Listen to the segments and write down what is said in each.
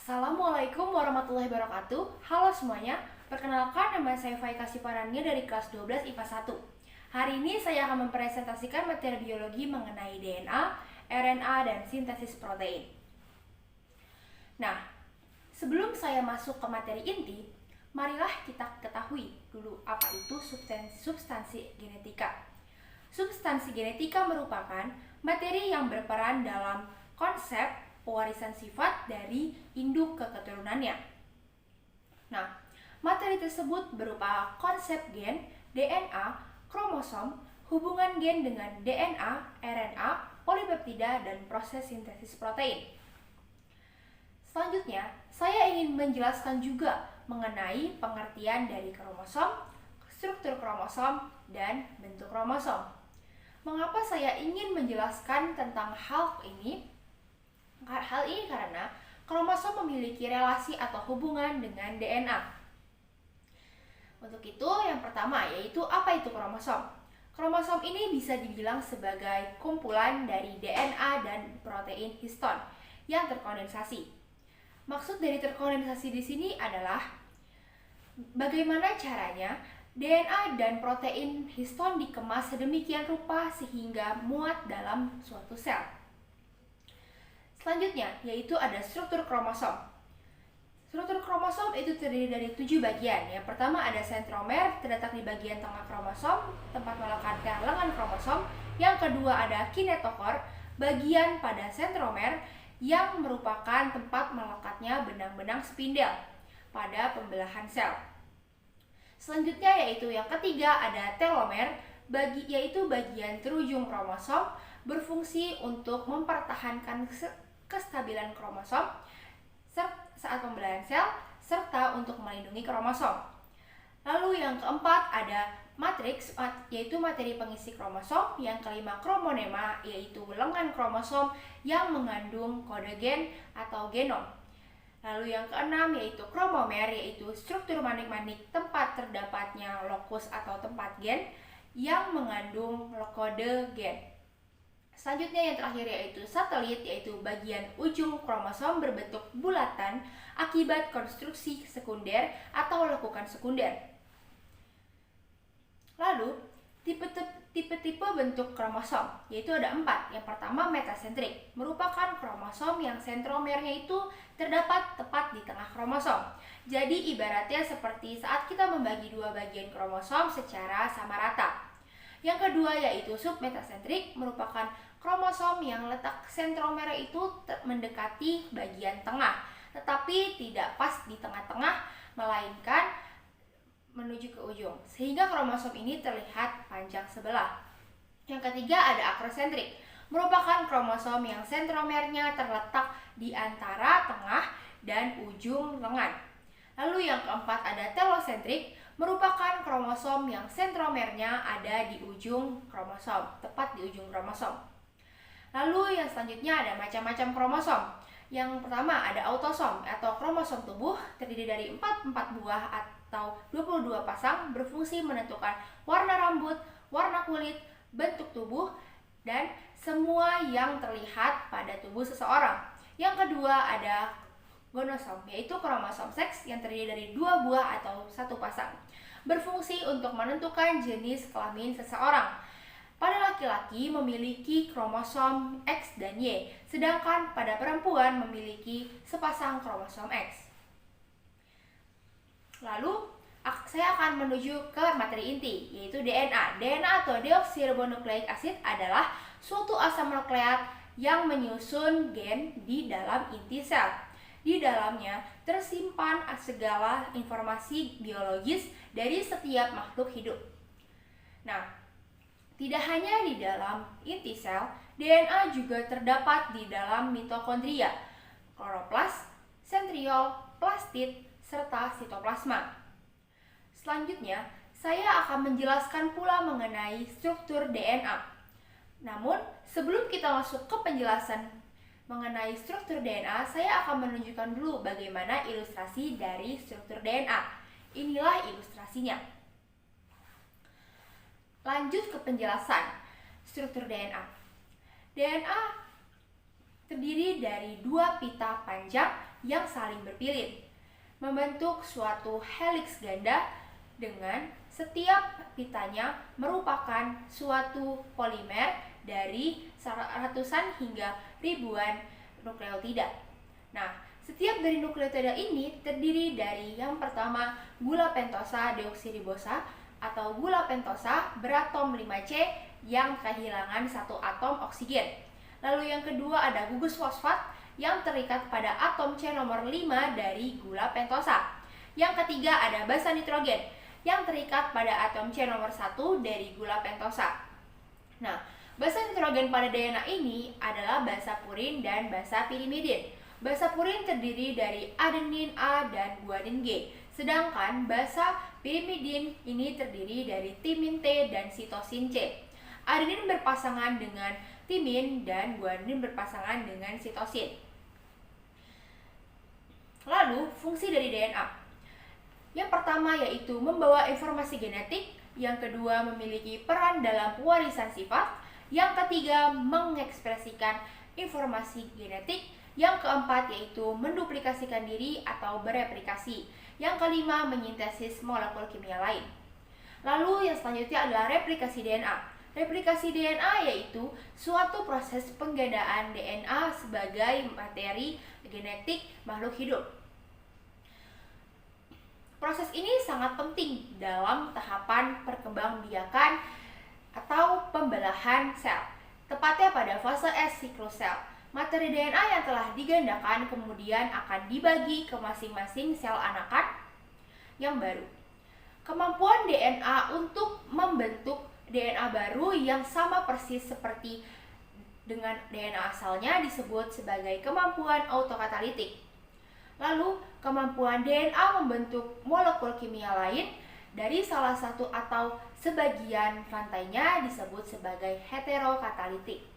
Assalamualaikum warahmatullahi wabarakatuh. Halo semuanya, perkenalkan nama saya Faika Siparania dari kelas 12 IPA 1. Hari ini saya akan mempresentasikan materi biologi mengenai DNA, RNA, dan sintesis protein. Nah, sebelum saya masuk ke materi inti, marilah kita ketahui dulu apa itu substansi genetika. Substansi genetika merupakan materi yang berperan dalam konsep pewarisan sifat dari induk ke keturunannya. Nah, materi tersebut berupa konsep gen, DNA, kromosom, hubungan gen dengan DNA, RNA, polipeptida, dan proses sintesis protein. Selanjutnya, saya ingin menjelaskan juga mengenai pengertian dari kromosom, struktur kromosom, dan bentuk kromosom. Mengapa saya ingin menjelaskan tentang hal ini? Hal ini karena kromosom memiliki relasi atau hubungan dengan DNA. Untuk itu, yang pertama yaitu apa itu kromosom? Kromosom ini bisa dibilang sebagai kumpulan dari DNA dan protein histon yang terkondensasi. Maksud dari terkondensasi di sini adalah bagaimana caranya DNA dan protein histon dikemas sedemikian rupa sehingga muat dalam suatu sel. Selanjutnya, yaitu ada struktur kromosom. Struktur kromosom itu terdiri dari 7 bagian. Yang pertama ada sentromer, terletak di bagian tengah kromosom, tempat melekatkan lengan kromosom. Yang kedua ada kinetokor, bagian pada sentromer yang merupakan tempat melekatnya benang-benang spindel pada pembelahan sel. Selanjutnya yaitu yang ketiga ada telomer, yaitu bagian terujung kromosom, berfungsi untuk mempertahankan kestabilan kromosom saat pembelahan sel serta untuk melindungi kromosom. Lalu yang keempat ada matriks, yaitu materi pengisi kromosom. Yang kelima kromonema, yaitu lengan kromosom yang mengandung kode gen atau genom. Lalu yang keenam yaitu kromomer, yaitu struktur manik-manik tempat terdapatnya lokus atau tempat gen yang mengandung kode gen. Selanjutnya yang terakhir yaitu satelit, yaitu bagian ujung kromosom berbentuk bulatan akibat konstruksi sekunder atau lekukan sekunder. Lalu, tipe-tipe bentuk kromosom, yaitu ada 4. Yang pertama metasentrik, merupakan kromosom yang sentromernya itu terdapat tepat di tengah kromosom. Jadi ibaratnya seperti saat kita membagi dua bagian kromosom secara sama rata. Yang kedua yaitu submetasentrik, merupakan kromosom yang letak sentromer itu mendekati bagian tengah, tetapi tidak pas di tengah-tengah, melainkan menuju ke ujung, sehingga kromosom ini terlihat panjang sebelah. Yang ketiga ada akrosentrik, merupakan kromosom yang sentromernya terletak di antara tengah dan ujung lengan. Lalu yang keempat ada telosentrik, merupakan kromosom yang sentromernya ada di ujung kromosom, tepat di ujung kromosom. Lalu yang selanjutnya ada macam-macam kromosom. Yang pertama ada autosom atau kromosom tubuh, terdiri dari 44 buah atau 22 pasang, berfungsi menentukan warna rambut, warna kulit, bentuk tubuh, dan semua yang terlihat pada tubuh seseorang. Yang kedua ada gonosom, yaitu kromosom seks yang terdiri dari 2 buah atau 1 pasang, berfungsi untuk menentukan jenis kelamin seseorang. Pada laki-laki memiliki kromosom X dan Y, sedangkan pada perempuan memiliki sepasang kromosom X. Lalu, saya akan menuju ke materi inti, yaitu DNA. DNA atau deoksiribonukleik asid adalah suatu asam nukleat yang menyusun gen di dalam inti sel. Di dalamnya tersimpan segala informasi biologis dari setiap makhluk hidup. Nah, tidak hanya di dalam inti sel, DNA juga terdapat di dalam mitokondria, kloroplas, sentriol, plastid, serta sitoplasma. Selanjutnya, saya akan menjelaskan pula mengenai struktur DNA. Namun, sebelum kita masuk ke penjelasan mengenai struktur DNA, saya akan menunjukkan dulu bagaimana ilustrasi dari struktur DNA. Inilah ilustrasinya. Lanjut ke penjelasan struktur DNA. DNA terdiri dari 2 pita panjang yang saling berpilin, membentuk suatu heliks ganda dengan setiap pitanya merupakan suatu polimer dari ratusan hingga ribuan nukleotida. Nah, setiap dari nukleotida ini terdiri dari yang pertama gula pentosa deoksiribosa atau gula pentosa beratom 5C yang kehilangan satu atom oksigen. Lalu yang kedua ada gugus fosfat yang terikat pada atom C nomor 5 dari gula pentosa. Yang ketiga ada basa nitrogen yang terikat pada atom C nomor 1 dari gula pentosa. Nah, basa nitrogen pada DNA ini adalah basa purin dan basa pirimidin. Basa purin terdiri dari adenin A dan guanin G, sedangkan basa pirimidin ini terdiri dari timin T dan sitosin C. Adenin berpasangan dengan timin dan guanin berpasangan dengan sitosin. Lalu, fungsi dari DNA. Yang pertama yaitu membawa informasi genetik, yang kedua memiliki peran dalam pewarisan sifat, yang ketiga mengekspresikan informasi genetik, yang keempat yaitu menduplikasikan diri atau bereplikasi, yang kelima menyintesis molekul kimia lain. Lalu yang selanjutnya adalah replikasi DNA. Replikasi DNA yaitu suatu proses penggandaan DNA sebagai materi genetik makhluk hidup. Proses ini sangat penting dalam tahapan perkembangbiakan atau pembelahan sel, tepatnya pada fase S siklus sel. Materi DNA yang telah digandakan kemudian akan dibagi ke masing-masing sel anakan yang baru. Kemampuan DNA untuk membentuk DNA baru yang sama persis seperti dengan DNA asalnya disebut sebagai kemampuan autokatalitik. Lalu, kemampuan DNA membentuk molekul kimia lain dari salah satu atau sebagian rantainya disebut sebagai heterokatalitik.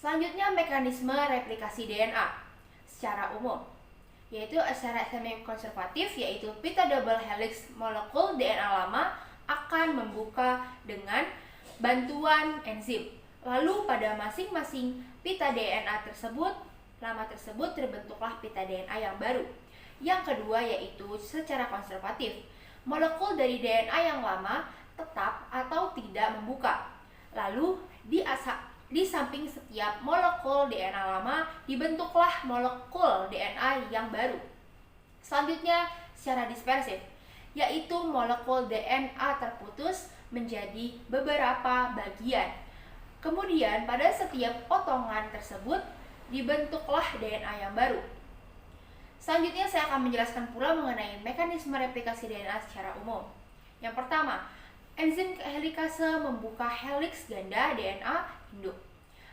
Selanjutnya, mekanisme replikasi DNA secara umum, yaitu secara semi-konservatif, yaitu pita double helix molekul DNA lama akan membuka dengan bantuan enzim. Lalu, pada masing-masing pita DNA lama tersebut terbentuklah pita DNA yang baru. Yang kedua yaitu secara konservatif. Molekul dari DNA yang lama tetap atau tidak membuka. Lalu di samping setiap molekul DNA lama dibentuklah molekul DNA yang baru. Selanjutnya secara dispersif, yaitu molekul DNA terputus menjadi beberapa bagian. Kemudian pada setiap potongan tersebut dibentuklah DNA yang baru. Selanjutnya saya akan menjelaskan pula mengenai mekanisme replikasi DNA secara umum. Yang pertama, enzim helikase membuka heliks ganda DNA induk.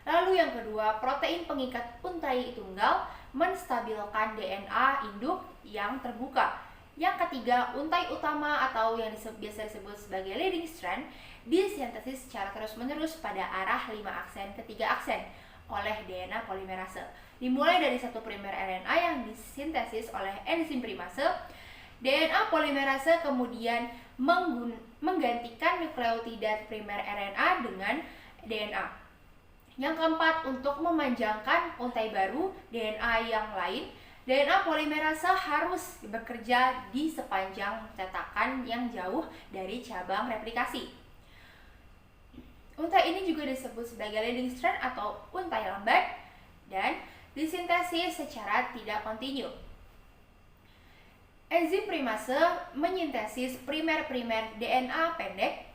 Lalu yang kedua, protein pengikat untai tunggal menstabilkan DNA induk yang terbuka. Yang ketiga, untai utama atau yang biasa disebut sebagai leading strand disintesis secara terus-menerus pada arah 5 aksen ke 3 aksen oleh DNA polimerase. Dimulai dari satu primer RNA yang disintesis oleh enzim primase, DNA polimerase kemudian menggantikan nukleotida primer RNA dengan DNA. Yang keempat, untuk memanjangkan untai baru DNA yang lain, DNA polimerase harus bekerja di sepanjang cetakan yang jauh dari cabang replikasi. Untai ini juga disebut sebagai leading strand atau untai lambat dan disintesis secara tidak kontinu. Enzim primase menyintesis primer-primer DNA pendek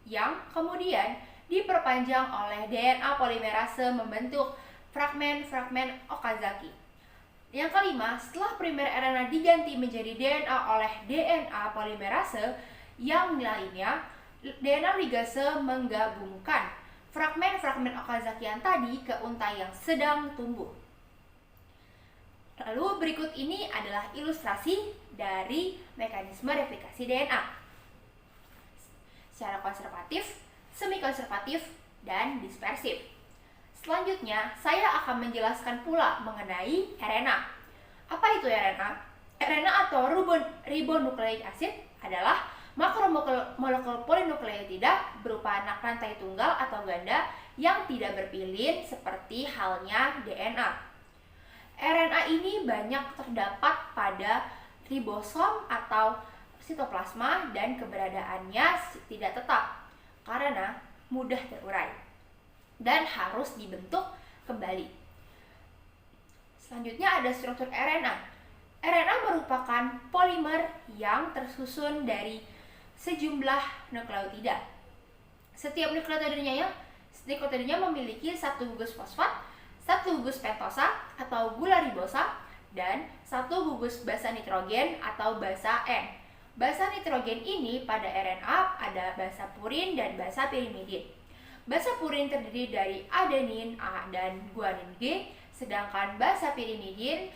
yang kemudian diperpanjang oleh DNA polimerase membentuk fragmen-fragmen Okazaki. Yang kelima, setelah primer RNA diganti menjadi DNA oleh DNA polimerase yang lainnya, DNA ligase menggabungkan fragmen-fragmen Okazaki yang tadi ke untai yang sedang tumbuh. Lalu berikut ini adalah ilustrasi dari mekanisme replikasi DNA secara konservatif, semi-konservatif, dan dispersif. Selanjutnya, saya akan menjelaskan pula mengenai RNA. Apa itu RNA? RNA atau ribonucleic acid adalah makromolekul polinukleotida berupa anak rantai tunggal atau ganda yang tidak berpilin seperti halnya DNA. RNA ini banyak terdapat pada ribosom atau sitoplasma dan keberadaannya tidak tetap karena mudah terurai dan harus dibentuk kembali. Selanjutnya ada struktur RNA. RNA merupakan polimer yang tersusun dari sejumlah nukleotida. Setiap nukleotidanya memiliki satu gugus fosfat, satu gugus pentosa atau gula ribosa, dan satu gugus basa nitrogen atau basa N. Basa nitrogen ini pada RNA ada basa purin dan basa pirimidin. Basa purin terdiri dari adenin A dan guanin G, sedangkan basa pirimidin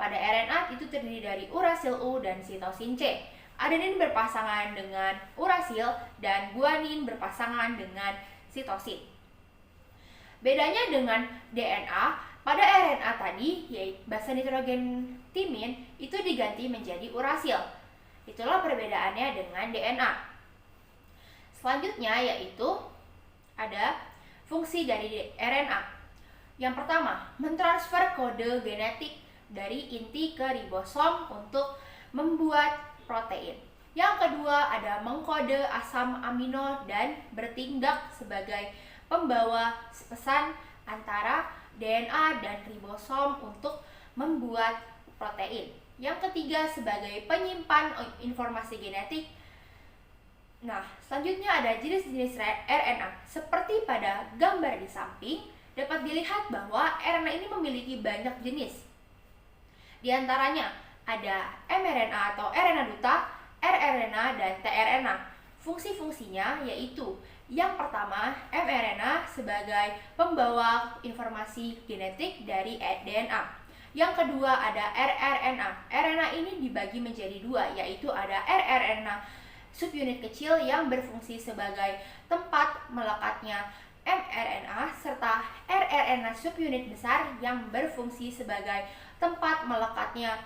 pada RNA itu terdiri dari urasil U dan sitosin C. Adenin berpasangan dengan urasil dan guanin berpasangan dengan sitosin. Bedanya dengan DNA, pada RNA tadi, yaitu basa nitrogen timin, itu diganti menjadi urasil. Itulah perbedaannya dengan DNA. Selanjutnya yaitu ada fungsi dari RNA. Yang pertama, mentransfer kode genetik dari inti ke ribosom untuk membuat protein. Yang kedua ada mengkode asam amino dan bertindak sebagai pembawa pesan antara DNA dan ribosom untuk membuat protein. Yang ketiga sebagai penyimpan informasi genetik. Nah, selanjutnya ada jenis-jenis RNA. Seperti pada gambar di samping, dapat dilihat bahwa RNA ini memiliki banyak jenis. Di antaranya ada mRNA atau RNA duta, rRNA, dan tRNA. Fungsi-fungsinya yaitu yang pertama, mRNA sebagai pembawa informasi genetik dari DNA. Yang kedua ada rRNA. RNA ini dibagi menjadi dua, yaitu ada rRNA subunit kecil yang berfungsi sebagai tempat melekatnya mRNA serta rRNA subunit besar yang berfungsi sebagai tempat melekatnya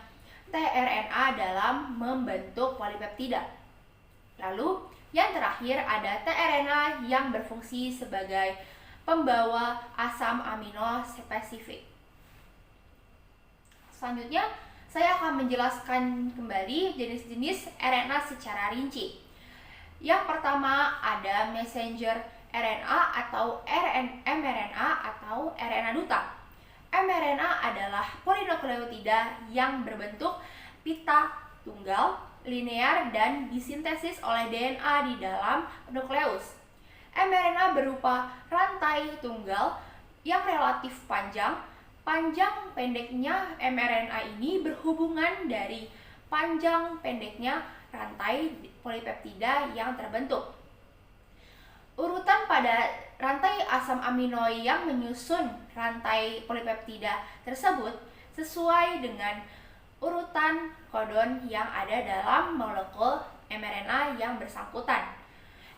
tRNA dalam membentuk polipeptida. Lalu yang terakhir ada tRNA yang berfungsi sebagai pembawa asam amino spesifik. Selanjutnya saya akan menjelaskan kembali jenis-jenis RNA secara rinci. Yang pertama ada messenger RNA atau mRNA atau RNA duta. mRNA adalah polinukleotida yang berbentuk pita tunggal, linear, dan disintesis oleh DNA di dalam nukleus. mRNA berupa rantai tunggal yang relatif panjang. Panjang pendeknya mRNA ini berhubungan dari panjang pendeknya rantai polipeptida yang terbentuk. Urutan pada rantai asam amino yang menyusun rantai polipeptida tersebut sesuai dengan urutan kodon yang ada dalam molekul mRNA yang bersangkutan.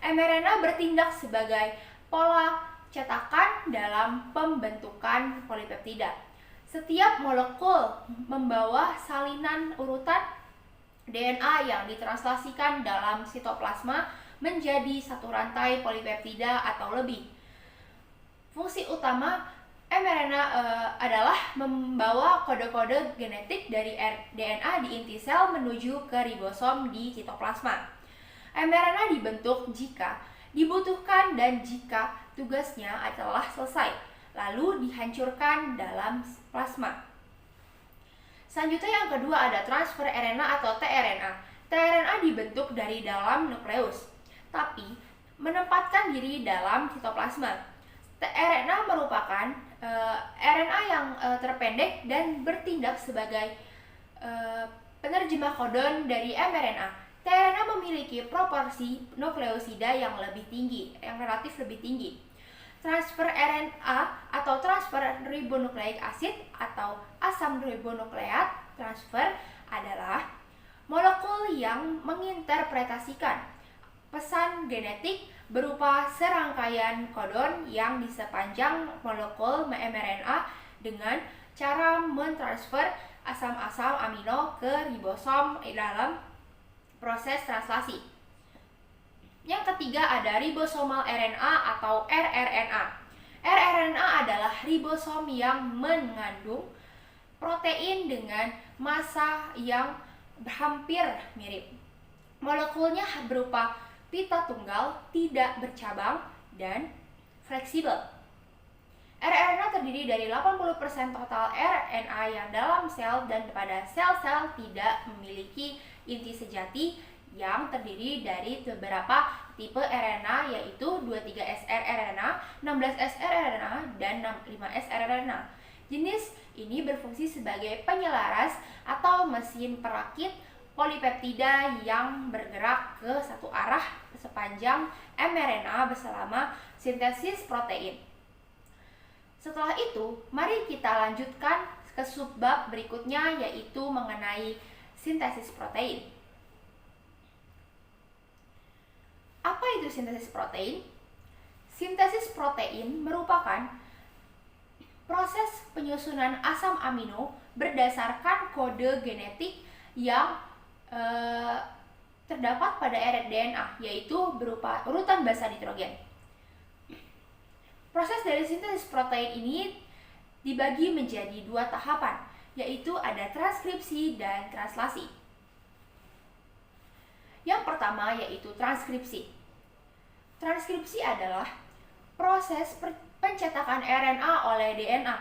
mRNA bertindak sebagai pola cetakan dalam pembentukan polipeptida. Setiap molekul membawa salinan urutan DNA yang ditranslasikan dalam sitoplasma menjadi satu rantai polipeptida atau lebih. Fungsi utama mRNA adalah membawa kode-kode genetik dari DNA di inti sel menuju ke ribosom di sitoplasma. mRNA dibentuk jika dibutuhkan dan jika tugasnya adalah selesai, lalu dihancurkan dalam plasma. Selanjutnya yang kedua ada transfer RNA atau tRNA. tRNA dibentuk dari dalam nukleus, tapi menempatkan diri dalam sitoplasma. tRNA merupakan RNA yang terpendek dan bertindak sebagai penerjemah kodon dari mRNA. tRNA memiliki proporsi nukleosida yang lebih tinggi, yang relatif lebih tinggi. Transfer RNA atau transfer ribonukleik asid atau asam ribonukleat transfer adalah molekul yang menginterpretasikan pesan genetik berupa serangkaian kodon yang di sepanjang molekul mRNA dengan cara mentransfer asam-asam amino ke ribosom dalam proses translasi. Yang ketiga ada ribosomal RNA atau rRNA. rRNA adalah ribosom yang mengandung protein dengan massa yang hampir mirip. Molekulnya berupa pita tunggal, tidak bercabang, dan fleksibel. rRNA terdiri dari 80% total RNA yang dalam sel dan pada sel-sel tidak memiliki inti sejati yang terdiri dari beberapa tipe RNA yaitu 23S rRNA, 16S rRNA, dan 65S rRNA. Jenis ini berfungsi sebagai penyelaras atau mesin perakit polipeptida yang bergerak ke satu arah sepanjang mRNA selama sintesis protein. Setelah itu, mari kita lanjutkan ke subbab berikutnya yaitu mengenai sintesis protein. Apa itu sintesis protein? Sintesis protein merupakan proses penyusunan asam amino berdasarkan kode genetik yang terdapat pada DNA, yaitu berupa urutan basa nitrogen. Proses dari sintesis protein ini dibagi menjadi dua tahapan, yaitu ada transkripsi dan translasi. Yang pertama yaitu transkripsi. Transkripsi adalah proses pencetakan RNA oleh DNA.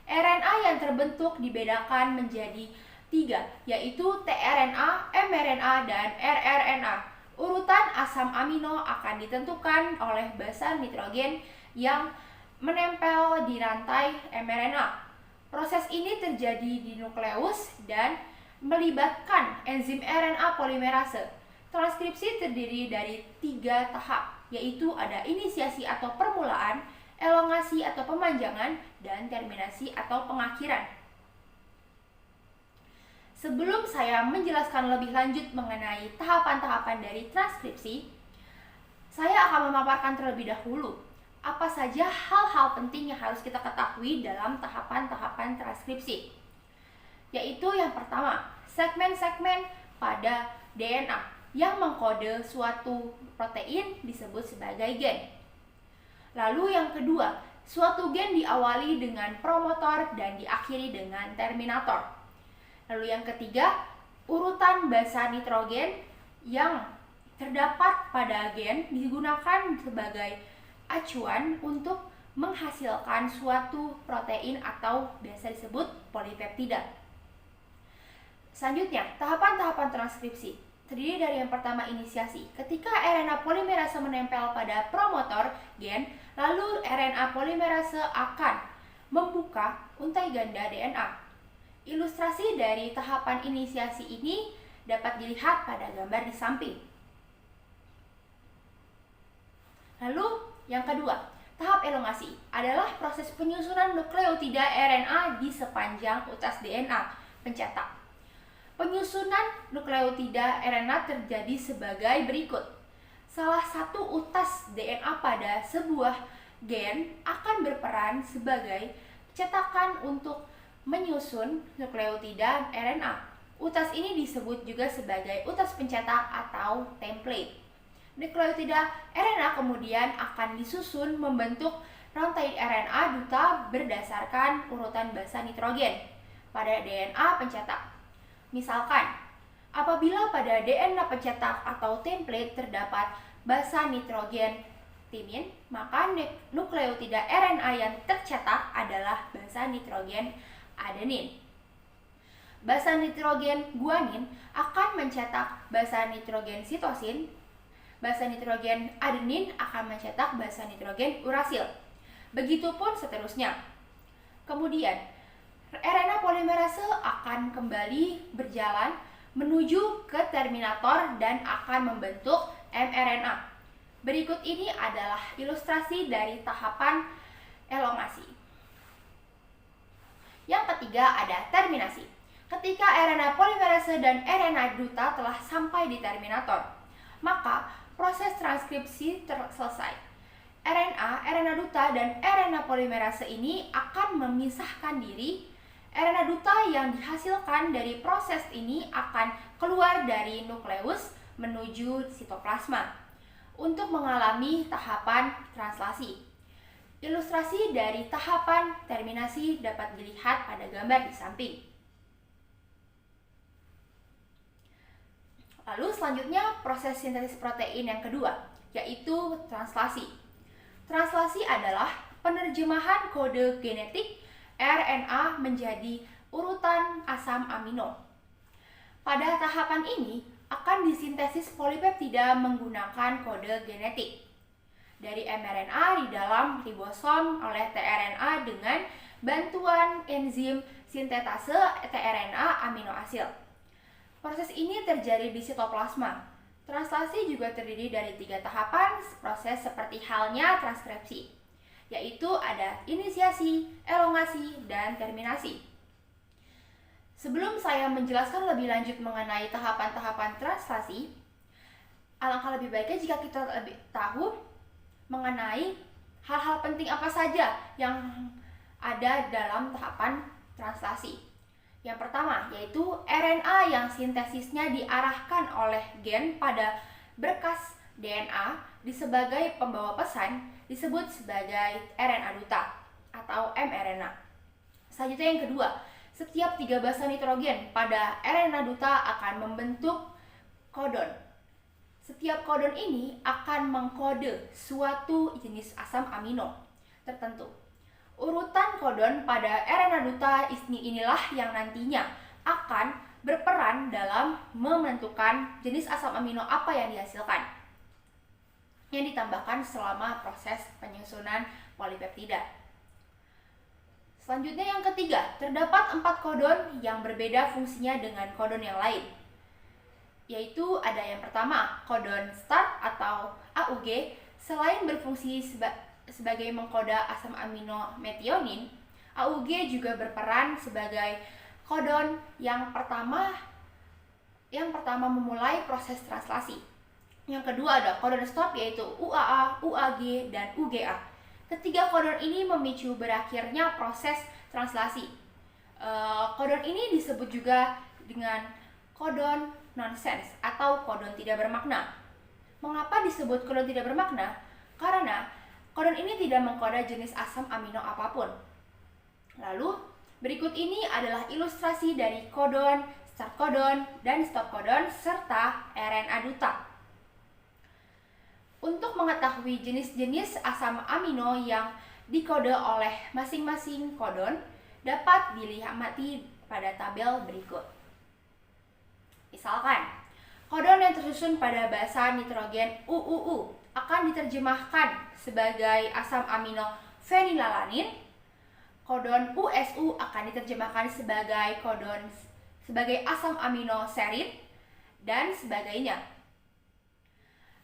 RNA yang terbentuk dibedakan menjadi 3, yaitu tRNA, mRNA, dan rRNA. Urutan asam amino akan ditentukan oleh basa nitrogen yang menempel di rantai mRNA. Proses ini terjadi di nukleus dan melibatkan enzim RNA polimerase. Transkripsi terdiri dari 3 tahap, yaitu ada inisiasi atau permulaan, elongasi atau pemanjangan, dan terminasi atau pengakhiran. Sebelum saya menjelaskan lebih lanjut mengenai tahapan-tahapan dari transkripsi, saya akan memaparkan terlebih dahulu apa saja hal-hal penting yang harus kita ketahui dalam tahapan-tahapan transkripsi. Yaitu yang pertama, segmen-segmen pada DNA yang mengkode suatu protein disebut sebagai gen. Lalu yang kedua, suatu gen diawali dengan promotor dan diakhiri dengan terminator. Lalu yang ketiga, urutan basa nitrogen yang terdapat pada gen digunakan sebagai acuan untuk menghasilkan suatu protein atau biasa disebut polipeptida. Selanjutnya, tahapan-tahapan transkripsi terdiri dari yang pertama inisiasi. Ketika RNA polimerase menempel pada promotor gen, lalu RNA polimerase akan membuka untai ganda DNA. Ilustrasi dari tahapan inisiasi ini dapat dilihat pada gambar di samping. Lalu yang kedua, tahap elongasi adalah proses penyusunan nukleotida RNA di sepanjang utas DNA pencetak. Penyusunan nukleotida RNA terjadi sebagai berikut. Salah satu utas DNA pada sebuah gen akan berperan sebagai cetakan untuk menyusun nukleotida RNA. Utas ini disebut juga sebagai utas pencetak atau template. Nukleotida RNA kemudian akan disusun membentuk rantai RNA duta berdasarkan urutan basa nitrogen pada DNA pencetak. Misalkan, apabila pada DNA pencetak atau template terdapat basa nitrogen timin, maka nukleotida RNA yang tercetak adalah basa nitrogen adenin. Basa nitrogen guanin akan mencetak basa nitrogen sitosin. Basa nitrogen adenin akan mencetak basa nitrogen urasil. Begitupun seterusnya. Kemudian, RNA polimerase akan kembali berjalan menuju ke terminator dan akan membentuk mRNA. Berikut ini adalah ilustrasi dari tahapan elongasi. Yang ketiga ada terminasi. Ketika RNA polimerase dan RNA duta telah sampai di terminator, maka proses transkripsi selesai. RNA duta, dan RNA polimerase ini akan memisahkan diri. RNA duta yang dihasilkan dari proses ini akan keluar dari nukleus menuju sitoplasma untuk mengalami tahapan translasi. Ilustrasi dari tahapan terminasi dapat dilihat pada gambar di samping. Lalu selanjutnya proses sintesis protein yang kedua, yaitu translasi. Translasi adalah penerjemahan kode genetik RNA menjadi urutan asam amino. Pada tahapan ini akan disintesis polipeptida menggunakan kode genetik dari mRNA di dalam ribosom oleh tRNA dengan bantuan enzim sintetase tRNA amino asid. Proses ini terjadi di sitoplasma. Translasi juga terdiri dari 3 tahapan proses seperti halnya transkripsi, yaitu ada inisiasi, elongasi, dan terminasi. Sebelum saya menjelaskan lebih lanjut mengenai tahapan-tahapan translasi, alangkah lebih baiknya jika kita lebih tahu mengenai hal-hal penting apa saja yang ada dalam tahapan translasi. Yang pertama yaitu RNA yang sintesisnya diarahkan oleh gen pada berkas DNA sebagai pembawa pesan disebut sebagai RNA duta atau mRNA. Selanjutnya yang kedua, setiap 3 basa nitrogen pada RNA duta akan membentuk kodon. Setiap kodon ini akan mengkode suatu jenis asam amino tertentu. Urutan kodon pada RNA duta inilah yang nantinya akan berperan dalam menentukan jenis asam amino apa yang dihasilkan, yang ditambahkan selama proses penyusunan polipeptida. Selanjutnya yang ketiga, terdapat 4 kodon yang berbeda fungsinya dengan kodon yang lain, yaitu ada yang pertama, kodon start atau AUG. Selain berfungsi sebagai mengkoda asam amino metionin, AUG juga berperan sebagai kodon yang pertama memulai proses translasi. Yang kedua ada kodon stop, yaitu UAA, UAG, dan UGA. Ketiga kodon ini memicu berakhirnya proses translasi. Kodon ini disebut juga dengan kodon nonsense atau kodon tidak bermakna. Mengapa disebut kodon tidak bermakna? Karena kodon ini tidak mengkoda jenis asam amino apapun. Lalu, berikut ini adalah ilustrasi dari kodon, start kodon, dan stop kodon, serta RNA duta. Untuk mengetahui jenis-jenis asam amino yang dikode oleh masing-masing kodon, dapat dilihat pada tabel berikut. Misalkan, kodon yang tersusun pada basa nitrogen UUU akan diterjemahkan sebagai asam amino fenilalanin. Kodon USU akan diterjemahkan sebagai asam amino serin, dan sebagainya.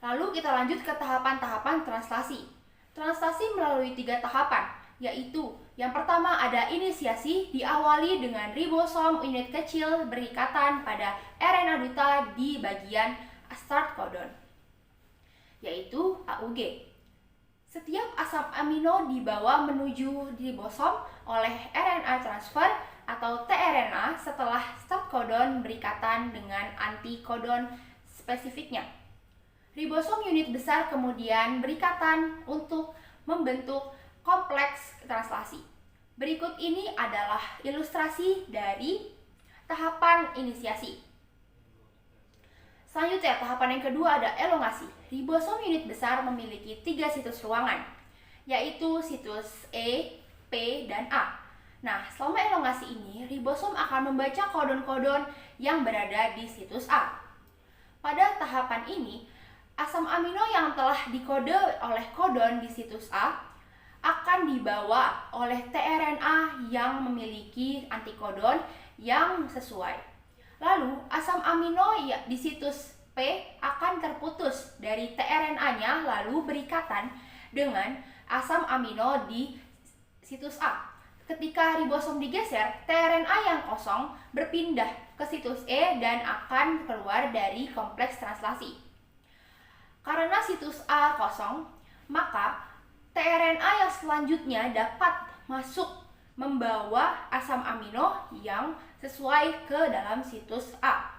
Lalu kita lanjut ke tahapan-tahapan translasi. Translasi melalui 3 tahapan, yaitu yang pertama ada inisiasi, diawali dengan ribosom unit kecil berikatan pada RNA duta di bagian start kodon, yaitu AUG. Setiap asam amino dibawa menuju ribosom oleh RNA transfer atau tRNA setelah start kodon berikatan dengan antikodon spesifiknya. Ribosom unit besar kemudian berikatan untuk membentuk kompleks translasi. Berikut ini adalah ilustrasi dari tahapan inisiasi. Selanjutnya, tahapan yang kedua ada elongasi. Ribosom unit besar memiliki 3 situs ruangan, yaitu situs E, P, dan A. Nah, selama elongasi ini, ribosom akan membaca kodon-kodon yang berada di situs A. Pada tahapan ini, asam amino yang telah dikode oleh kodon di situs A akan dibawa oleh tRNA yang memiliki antikodon yang sesuai. Lalu, asam amino di situs P akan terputus dari tRNA-nya lalu berikatan dengan asam amino di situs A. Ketika ribosom digeser, tRNA yang kosong berpindah ke situs E dan akan keluar dari kompleks translasi. Karena situs A kosong, maka tRNA yang selanjutnya dapat masuk membawa asam amino yang sesuai ke dalam situs A.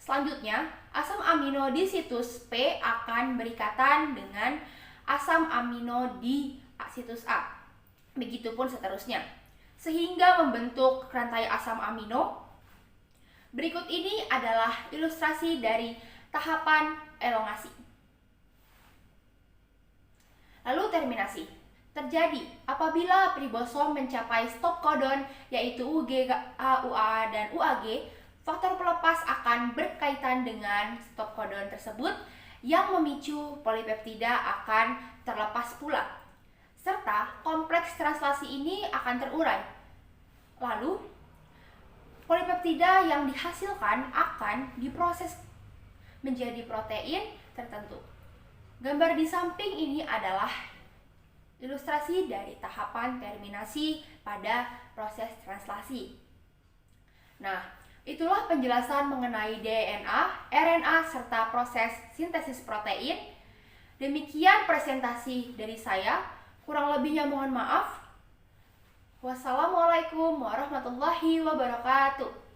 Selanjutnya, asam amino di situs P akan berikatan dengan asam amino di situs A. Begitupun seterusnya, sehingga membentuk rantai asam amino. Berikut ini adalah ilustrasi dari tahapan elongasi. Lalu terminasi terjadi apabila ribosom mencapai stop codon yaitu UGA, UA, dan UAG. Faktor pelepas akan berkaitan dengan stop codon tersebut yang memicu polipeptida akan terlepas pula, serta kompleks translasi ini akan terurai. Lalu polipeptida yang dihasilkan akan diproses menjadi protein tertentu. Gambar di samping ini adalah ilustrasi dari tahapan terminasi pada proses translasi. Nah, itulah penjelasan mengenai DNA, RNA, serta proses sintesis protein. Demikian presentasi dari saya. Kurang lebihnya mohon maaf. Wassalamualaikum warahmatullahi wabarakatuh.